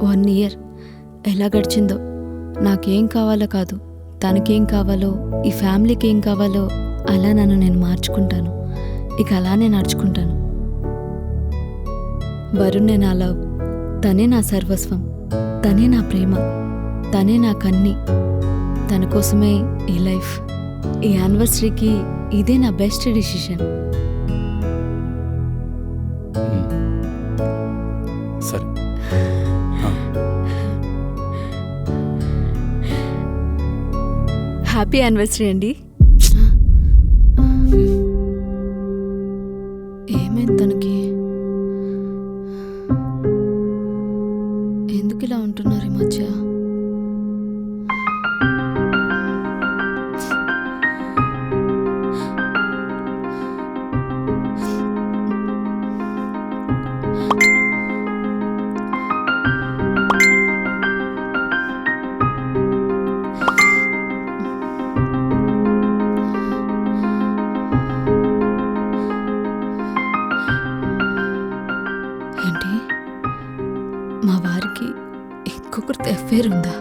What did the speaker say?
1 year ఎలా గడిచిందో. నాకేం కావాలో కాదు, తనకేం కావాలో, ఈ ఫ్యామిలీకి ఏం కావాలో అలా నన్ను నేను మార్చుకుంటాను. ఇక అలానే నడుచుకుంటాను. వరుణ్ణే నా లవ్, తనే నా సర్వస్వం, తనే నా ప్రేమ, తనే నా కన్ని. తన కోసమే ఈ లైఫ్. ఈ యానివర్సరీకి ఇదే నా బెస్ట్ డిసిషన్. సరే, హ్యాపీ యానివర్సరీ అండి. ఏమైంది తనకి? ఎందుకు ఇలా ఉంటున్నారు ఈ మధ్య? ఏంటి, మా వారికి ఇంకొకరితో అఫైర్ ఉందా?